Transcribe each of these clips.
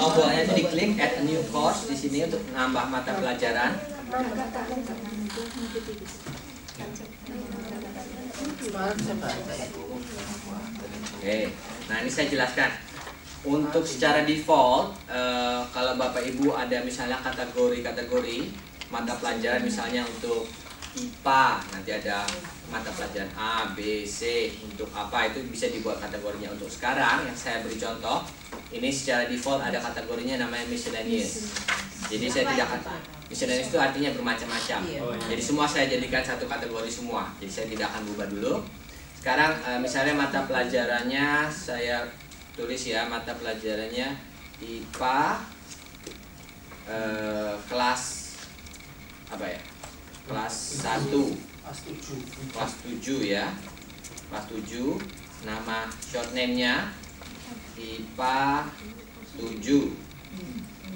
tombolnya itu diklik add a new course di sini untuk nambah mata pelajaran. Oke, nah ini saya jelaskan. Untuk secara default, kalau Bapak Ibu ada misalnya kategori-kategori mata pelajaran, misalnya untuk IPA nanti ada mata pelajaran A, B, C, untuk apa itu bisa dibuat kategorinya. Untuk sekarang yang saya beri contoh, ini secara default ada kategorinya namanya miscellaneous. Jadi saya tidak akan, miscellaneous itu artinya bermacam-macam. Jadi semua saya jadikan satu kategori semua. Jadi saya tidak akan ubah dulu. Sekarang misalnya mata pelajarannya saya tulis ya, mata pelajarannya IPA kelas apa ya? Kelas 1. Kelas 7 ya. Kelas 7. Nama short name-nya IPA 7.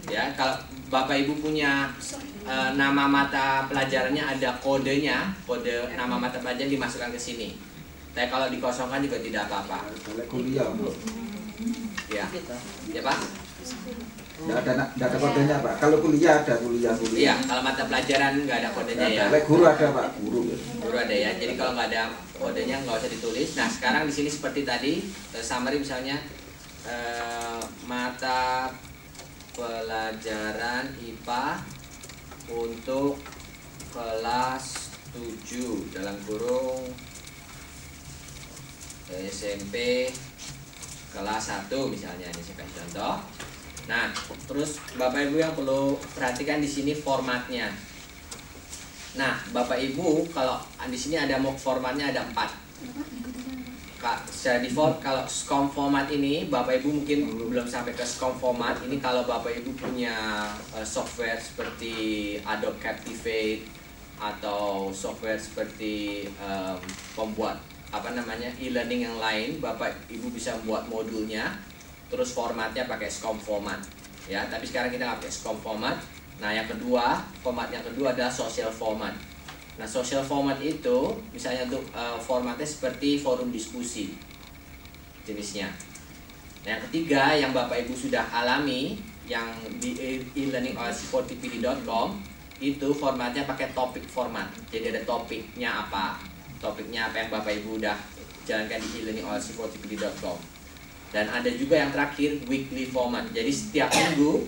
Ya, kalau Bapak Ibu punya nama mata pelajarannya ada kodenya, kode nama mata pelajaran dimasukkan ke sini. Tapi kalau dikosongkan juga tidak apa-apa. Kuliah. Ya, ya Pak. Nggak ada kodenya Pak. Kalau kuliah ada kuliah. Iya, kalau mata pelajaran nggak ada kodenya ya. Guru ada Pak, guru. Guru ada ya. Jadi kalau nggak ada kodenya nggak usah ditulis. Nah sekarang di sini seperti tadi summary misalnya mata pelajaran IPA untuk kelas 7 dalam kurung SMP kelas 1 misalnya, ini saya kasih contoh. Nah, terus Bapak Ibu yang perlu perhatikan di sini formatnya. Nah, Bapak Ibu kalau di sini ada formatnya ada 4. Secara default kalau SCORM format ini Bapak Ibu mungkin belum sampai ke SCORM format. Ini kalau Bapak Ibu punya software seperti Adobe Captivate atau software seperti pembuat e-learning yang lain, Bapak Ibu bisa buat modulnya, terus formatnya pakai SCORM format ya. Tapi sekarang kita nggak pakai SCORM format. Nah yang kedua, format yang kedua adalah social format. Nah social format itu misalnya untuk formatnya seperti forum diskusi jenisnya. Nah yang ketiga yang Bapak Ibu sudah alami yang di e-learning.olc4tpd.com itu formatnya pakai topik format. Jadi ada topiknya apa yang Bapak Ibu udah jalankan di e-learning.olc4tpd.com. Dan ada juga yang terakhir weekly format. Jadi setiap minggu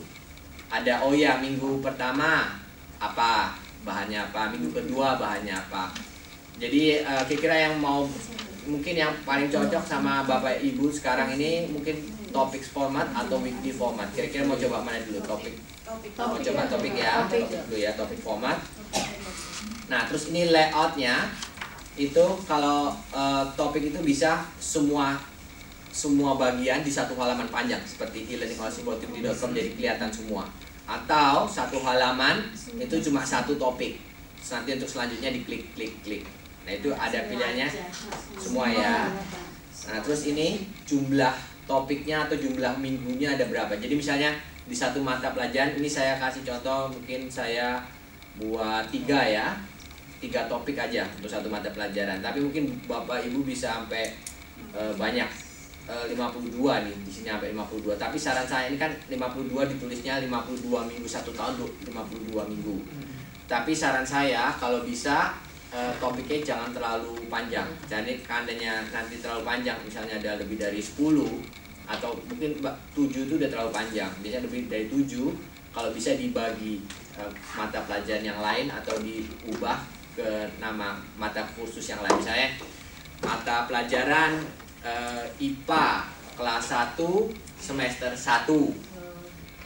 ada, oh ya minggu pertama apa bahannya apa, minggu kedua bahannya apa. Jadi kira-kira yang mau mungkin yang paling cocok sama Bapak Ibu sekarang ini mungkin topik format atau weekly format. Kira-kira mau coba mana dulu topik? Mau coba topik ya, topik dulu ya, topik format. Nah terus ini layoutnya itu kalau topik itu bisa semua bagian di satu halaman panjang seperti e-learning.olc4tpd.com, jadi kelihatan semua. Atau satu halaman itu cuma satu topik. Terus nanti untuk selanjutnya diklik. Nah itu ada pilihannya semua ya. Nah terus ini jumlah topiknya atau jumlah minggunya ada berapa. Jadi misalnya di satu mata pelajaran ini saya kasih contoh, mungkin saya buat 3 ya. 3 topik aja untuk satu mata pelajaran. Tapi mungkin Bapak Ibu bisa sampai banyak 52 nih, di sini sampai 52. Tapi saran saya ini kan 52 ditulisnya 52 minggu 1 tahun 52 minggu. Tapi saran saya kalau bisa topiknya jangan terlalu panjang. Jadi kandanya nanti terlalu panjang, misalnya ada lebih dari 10 atau mungkin 7 itu udah terlalu panjang. Biasanya lebih dari 7 kalau bisa dibagi mata pelajaran yang lain atau diubah ke nama mata kursus yang lain. Misalnya mata pelajaran IPA kelas 1 semester 1,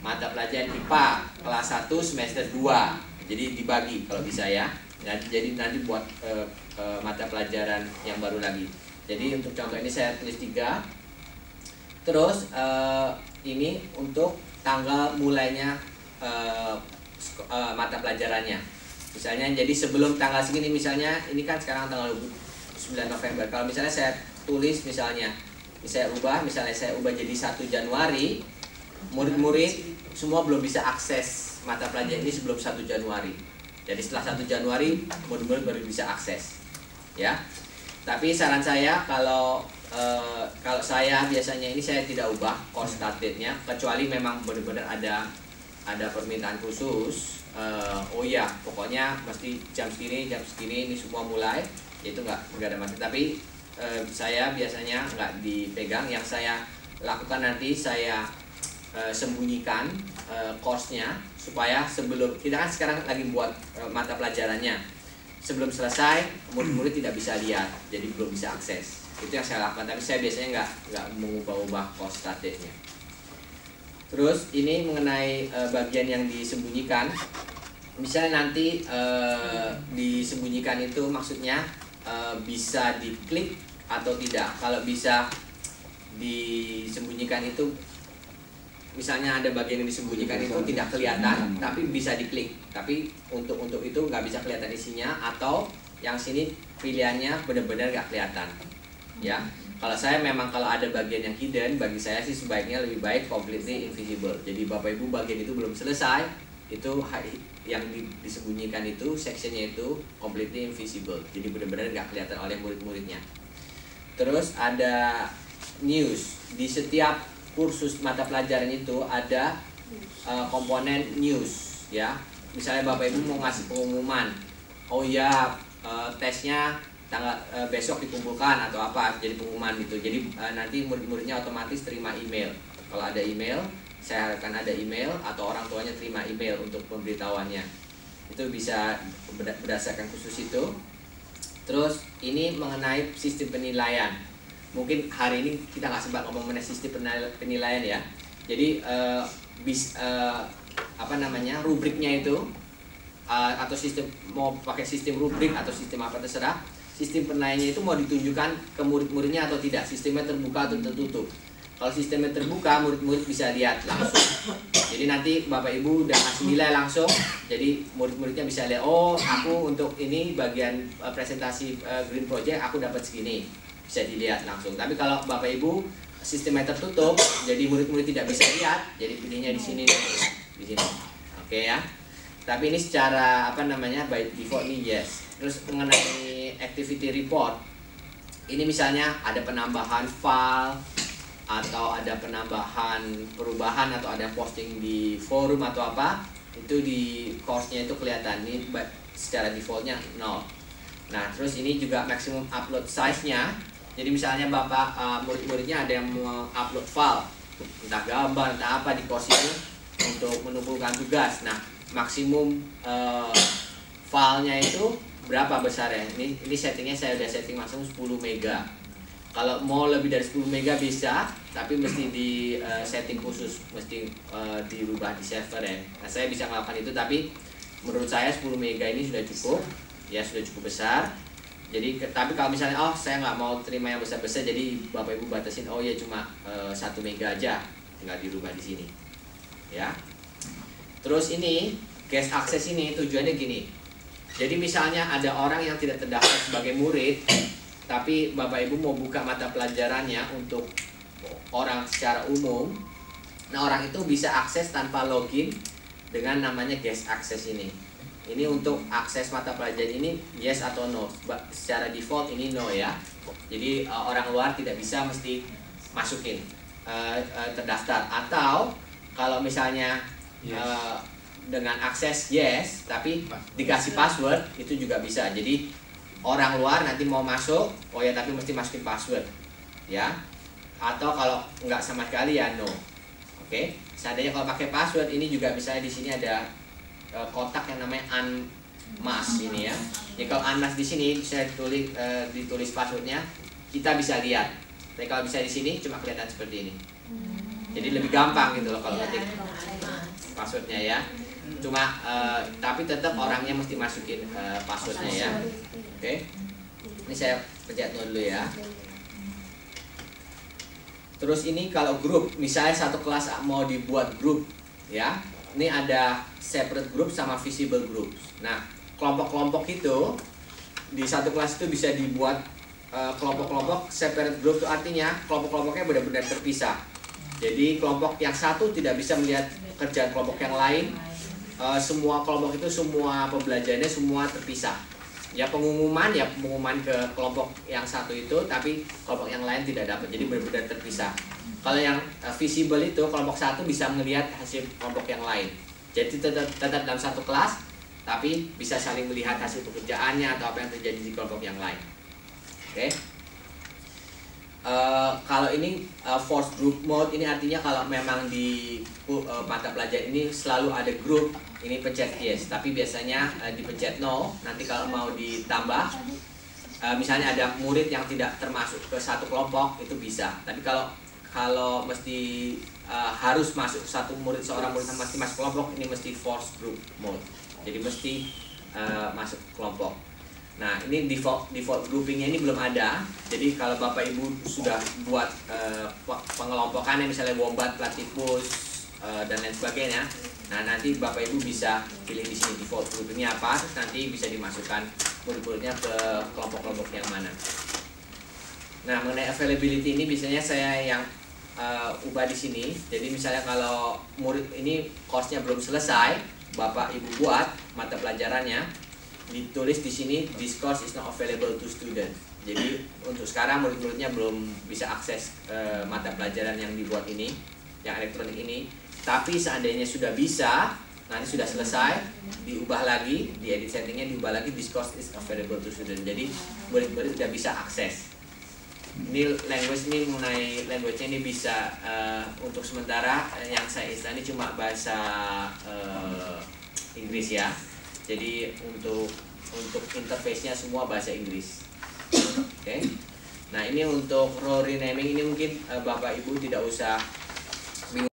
mata pelajaran IPA kelas 1 semester 2. Jadi dibagi kalau bisa ya. Jadi nanti buat mata pelajaran yang baru lagi. Jadi untuk contoh ini saya tulis 3. Terus ini untuk tanggal mulainya mata pelajarannya. Misalnya jadi sebelum tanggal segini, misalnya ini kan sekarang tanggal 9 November. Kalau misalnya saya tulis misalnya saya ubah jadi 1 Januari, murid-murid semua belum bisa akses mata pelajaran ini sebelum 1 Januari. Jadi setelah 1 Januari murid-murid baru bisa akses ya. Tapi saran saya kalau saya biasanya ini saya tidak ubah course start date-nya, kecuali memang benar-benar ada permintaan khusus. Oh ya, pokoknya mesti jam segini ini semua mulai, itu nggak ada masalah. Tapi saya biasanya nggak dipegang. Yang saya lakukan nanti saya sembunyikan course-nya, supaya sebelum kita kan sekarang lagi buat mata pelajarannya, sebelum selesai murid-murid tidak bisa lihat, jadi belum bisa akses. Itu yang saya lakukan. Tapi saya biasanya nggak mengubah course start date-nya. Terus ini mengenai bagian yang disembunyikan. Misalnya nanti disembunyikan itu maksudnya bisa diklik atau tidak. Kalau bisa disembunyikan itu, misalnya ada bagian yang disembunyikan itu tidak kelihatan tapi bisa diklik, tapi untuk itu nggak bisa kelihatan isinya, atau yang sini pilihannya benar-benar nggak kelihatan ya. Kalau saya memang kalau ada bagian yang hidden, bagi saya sih sebaiknya lebih baik completely invisible. Jadi Bapak Ibu bagian itu belum selesai, itu yang disembunyikan itu sectionnya itu completely invisible, jadi benar-benar nggak kelihatan oleh murid-muridnya. Terus ada news. Di setiap kursus mata pelajaran itu ada komponen news ya. Misalnya Bapak Ibu mau ngasih pengumuman, oh ya tesnya tanggal besok dikumpulkan atau apa, jadi pengumuman gitu. Jadi nanti murid-muridnya otomatis terima email. Kalau ada email, saya harapkan ada email atau orang tuanya terima email untuk pemberitahuannya. Itu bisa berdasarkan khusus itu. Terus ini mengenai sistem penilaian. Mungkin hari ini kita nggak sempat ngomong mengenai sistem penilaian ya. Jadi rubriknya itu atau sistem, mau pakai sistem rubrik atau sistem apa terserah. Sistem penilaiannya itu mau ditunjukkan ke murid-muridnya atau tidak. Sistemnya terbuka atau tertutup. Kalau sistemnya terbuka, murid-murid bisa lihat langsung. Jadi nanti Bapak Ibu udah ngasih nilai langsung, jadi murid-muridnya bisa lihat, oh aku untuk ini bagian presentasi Green Project aku dapat segini, bisa dilihat langsung. Tapi kalau Bapak Ibu sistemnya tertutup, jadi murid-murid tidak bisa lihat, jadi pilihnya di sini, di sini. Oke ya. Tapi ini secara by default ini yes. Terus mengenai activity report, ini misalnya ada penambahan file, atau ada penambahan perubahan, atau ada posting di forum atau apa, itu di course-nya itu kelihatan. Ini secara defaultnya 0. Nah terus ini juga maximum upload size-nya. Jadi misalnya Bapak murid-muridnya ada yang mau upload file, entah gambar entah apa di course ini untuk menumpulkan tugas. Nah maksimum filenya itu berapa besarnya? Ini settingnya saya udah setting maksimum 10 mega. Kalau mau lebih dari 10 mega bisa, tapi mesti di setting khusus, mesti dirubah di server ya. Nah, saya bisa melakukan itu, tapi menurut saya 10 mega ini sudah cukup, ya sudah cukup besar. Jadi, tapi kalau misalnya, oh saya nggak mau terima yang besar-besar, jadi Bapak Ibu batasin, oh ya cuma 1 mega aja, tinggal dirubah di sini, ya. Terus ini guest access ini tujuannya gini. Jadi misalnya ada orang yang tidak terdaftar sebagai murid, tapi Bapak Ibu mau buka mata pelajarannya untuk orang secara umum. Nah orang itu bisa akses tanpa login dengan namanya guest access ini. Ini untuk akses mata pelajaran ini yes atau no. Secara default ini no ya. Jadi orang luar tidak bisa mesti masukin terdaftar. Atau kalau misalnya dengan akses yes tapi dikasih password, itu juga bisa. Jadi orang luar nanti mau masuk, oh ya tapi mesti masukin password ya. Atau kalau nggak sama sekali ya no. Oke. Seandainya kalau pakai password, ini juga misalnya di sini ada kotak yang namanya unmask ini ya. Jadi kalau unmask di sini bisa ditulis passwordnya, kita bisa lihat. Tapi kalau bisa di sini cuma kelihatan seperti ini. Jadi lebih gampang gitu loh kalau ketik passwordnya ya. Cuma tapi tetap orangnya mesti masukin passwordnya ya. Oke. Ini saya pencet no dulu ya. Terus ini kalau grup, misalnya satu kelas mau dibuat grup ya. Ini ada separate group sama visible group. Nah, kelompok-kelompok itu di satu kelas itu bisa dibuat kelompok-kelompok separate group, itu artinya kelompok-kelompoknya benar-benar terpisah. Jadi kelompok yang satu tidak bisa melihat kerjaan kelompok yang lain. Semua kelompok itu, semua pembelajarannya semua terpisah. ya pengumuman ke kelompok yang satu itu, tapi kelompok yang lain tidak dapat, jadi benar-benar terpisah. Kalau yang visible itu kelompok satu bisa melihat hasil kelompok yang lain, jadi tetap dalam satu kelas, tapi bisa saling melihat hasil pekerjaannya atau apa yang terjadi di kelompok yang lain. Oke. Kalau ini forced group mode, ini artinya kalau memang di mata pelajaran ini selalu ada grup, ini pencet yes, tapi biasanya dipencet no. Nanti kalau mau ditambah, misalnya ada murid yang tidak termasuk ke satu kelompok, itu bisa. Tapi kalau mesti harus masuk satu murid, seorang murid mesti masuk kelompok, ini mesti forced group mode. Jadi mesti masuk kelompok. Nah, ini default groupingnya ini belum ada. Jadi kalau Bapak Ibu sudah buat pengelompokannya, misalnya wombat, platypus, dan lain sebagainya, nah nanti Bapak Ibu bisa pilih di sini default groupingnya apa, terus nanti bisa dimasukkan murid-muridnya ke kelompok-kelompok yang mana. Nah, mengenai availability ini biasanya saya yang ubah di sini. Jadi misalnya kalau murid ini course-nya belum selesai, Bapak Ibu buat mata pelajarannya, ditulis di sini this course is not available to student. Jadi untuk sekarang murid-muridnya belum bisa akses mata pelajaran yang dibuat ini, yang elektronik ini. Tapi seandainya sudah bisa, nanti sudah selesai, diubah lagi, diedit settingnya diubah lagi, this course is available to student. Jadi murid-murid sudah bisa akses. Ini language ini, mengenai language-nya ini bisa untuk sementara yang saya install ini cuma bahasa Inggris ya. Jadi untuk interface-nya semua bahasa Inggris. Oke. Nah, ini untuk role renaming ini mungkin Bapak Ibu tidak usah